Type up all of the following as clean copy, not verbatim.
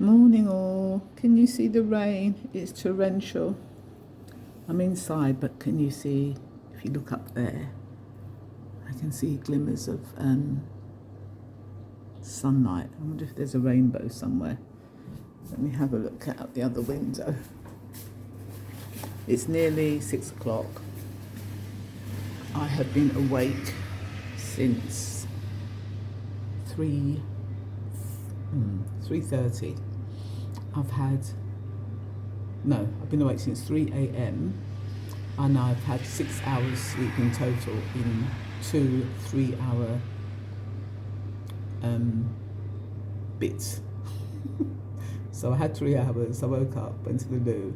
Morning all. Can you see the rain? It's torrential. I'm inside, but can you see, if you look up there, I can see glimmers of sunlight. I wonder if there's a rainbow somewhere. Let me have a look out the other window. It's nearly 6 o'clock. I have been awake since 3:30. I've been awake since 3 a.m. and I've had 6 hours sleep in total in 2 3-hour bits. So I had 3 hours, I woke up, went to the loo,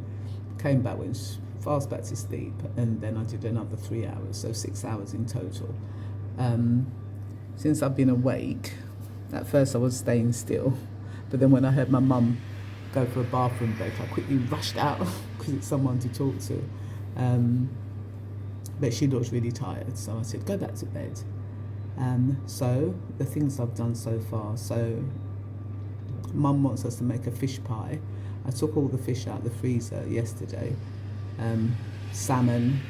came back, went fast back to sleep, and then I did another 3 hours, so 6 hours in total. Since I've been awake, at first I was staying still, but then when I heard my mum go for a bathroom break, I quickly rushed out because it's someone to talk to. But she looks really tired, so I said, go back to bed. So the things I've done so far. So Mum wants us to make a fish pie. I took all the fish out of the freezer yesterday. Salmon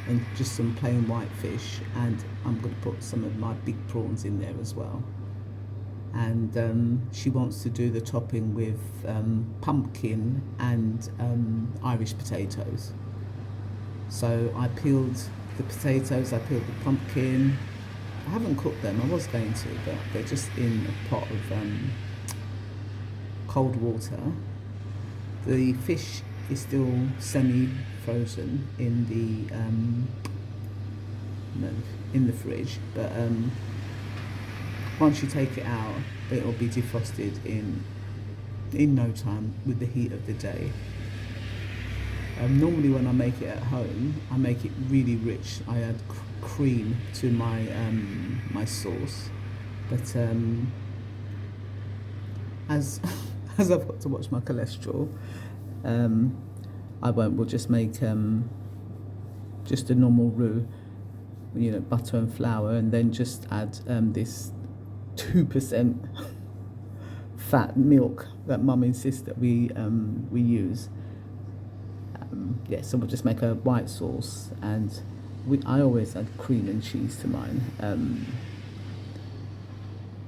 and just some plain white fish, and I'm going to put some of my big prawns in there as well. And she wants to do the topping with pumpkin and Irish potatoes. So I peeled the potatoes, I peeled the pumpkin. I haven't cooked them, I was going to, but they're just in a pot of cold water. The fish is still semi-frozen in the fridge, but once you take it out, it'll be defrosted in no time with the heat of the day. Normally when I make it at home, I make it really rich. I add cream to my my sauce, but as as I've got to watch my cholesterol, I won't. We'll just make just a normal roux, butter and flour, and then just add this 2% fat milk that Mum insists that we use. So we'll just make a white sauce, and I always add cream and cheese to mine.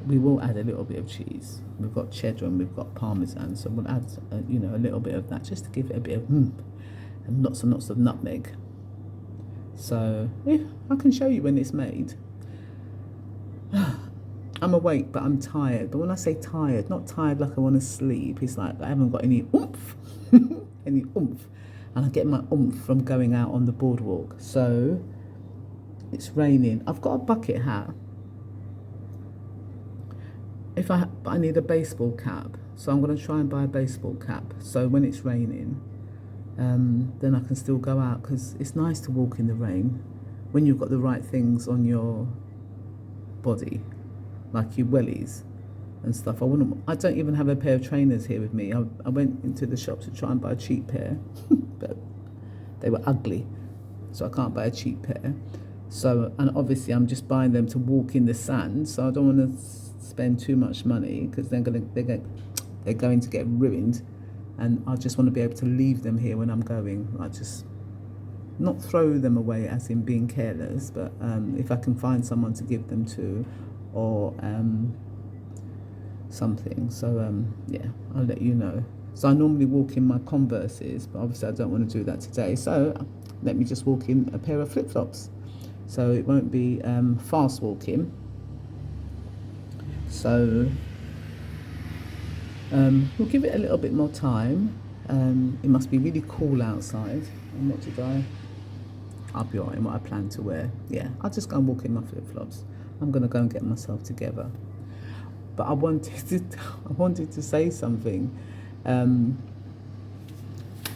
We will add a little bit of cheese. We've got cheddar and we've got parmesan, so we'll add a little bit of that just to give it a bit of and lots and lots of nutmeg. So yeah, I can show you when it's made. I'm awake, but I'm tired. But when I say tired, not tired like I want to sleep. It's like I haven't got any oomph, any oomph. And I get my oomph from going out on the boardwalk. So it's raining. I've got a bucket hat. But I need a baseball cap. So I'm going to try and buy a baseball cap. So when it's raining, then I can still go out, because it's nice to walk in the rain when you've got the right things on your body, like your wellies and stuff. I don't even have a pair of trainers here with me. I went into the shop to try and buy a cheap pair, but they were ugly, so I can't buy a cheap pair. So, and obviously I'm just buying them to walk in the sand, so I don't want to spend too much money, because they're going to get ruined, and I just want to be able to leave them here when I'm going. I just not throw them away as in being careless, but if I can find someone to give them to, or something. So yeah, I'll let you know. So I normally walk in my Converses, but obviously I don't want to do that today, so let me just walk in a pair of flip-flops, so it won't be fast walking. So we'll give it a little bit more time. It must be really cool outside. And what did I'll be alright in what I plan to wear. Yeah, I'll just go and walk in my flip-flops. I'm going to go and get myself together. But I wanted to say something,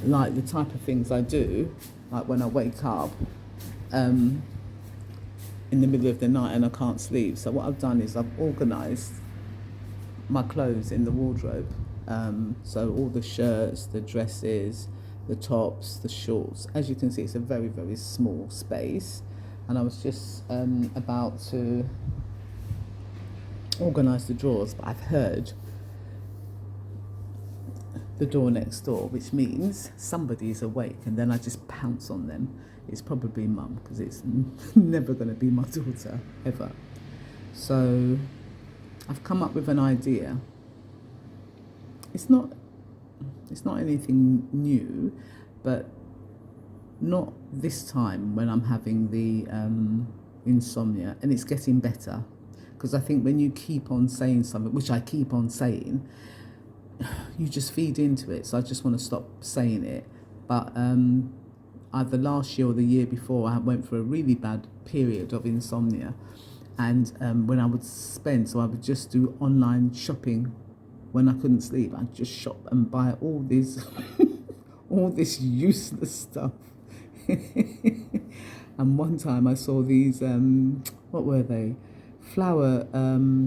like the type of things I do, like when I wake up in the middle of the night and I can't sleep. So what I've done is I've organised my clothes in the wardrobe. So all the shirts, the dresses, the tops, the shorts. As you can see, it's a very, very small space. And I was just about to organise the drawers, but I've heard the door next door, which means somebody's awake, and then I just pounce on them. It's probably mum, because it's never going to be my daughter, ever. So I've come up with an idea. It's not anything new, but not this time when I'm having the insomnia, and it's getting better. Because I think when you keep on saying something, which I keep on saying, you just feed into it. So I just want to stop saying it. But either last year or the year before, I went through a really bad period of insomnia. And when I would spend, so I would just do online shopping when I couldn't sleep. I'd just shop and buy all this, all this useless stuff. And one time I saw these, what were they?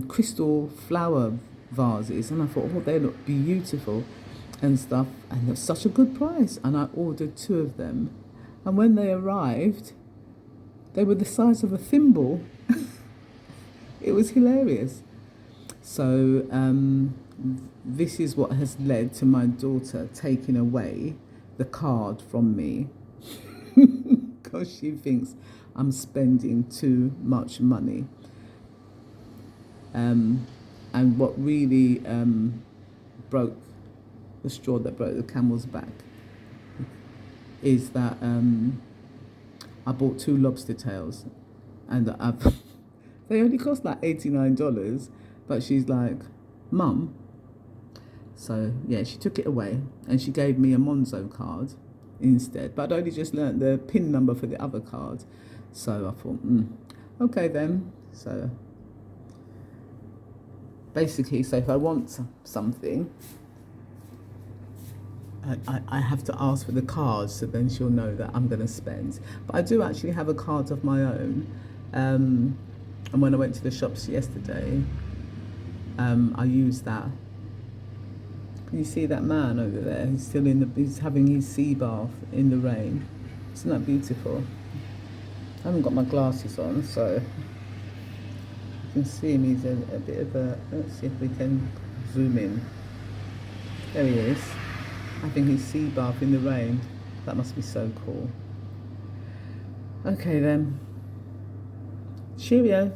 Crystal flower vases, and I thought, oh, they look beautiful and stuff, and they're such a good price. And I ordered 2 of them, and when they arrived, they were the size of a thimble. It was hilarious. So this is what has led to my daughter taking away the card from me because she thinks I'm spending too much money. And what really broke the straw that broke the camel's back is that I bought 2 lobster tails, and they only cost like $89, but she's like, Mum. So yeah, she took it away, and she gave me a Monzo card instead, but I'd only just learnt the PIN number for the other card. So I thought, okay then. So basically, so if I want something, I have to ask for the card, so then she'll know that I'm going to spend. But I do actually have a card of my own. And when I went to the shops yesterday, I used that. Can you see that man over there? He's still he's having his sea bath in the rain. Isn't that beautiful? I haven't got my glasses on, so you can see him. He's a bit of a, let's see if we can zoom in. There he is, having his sea bath in the rain. That must be so cool. Okay then. Cheerio.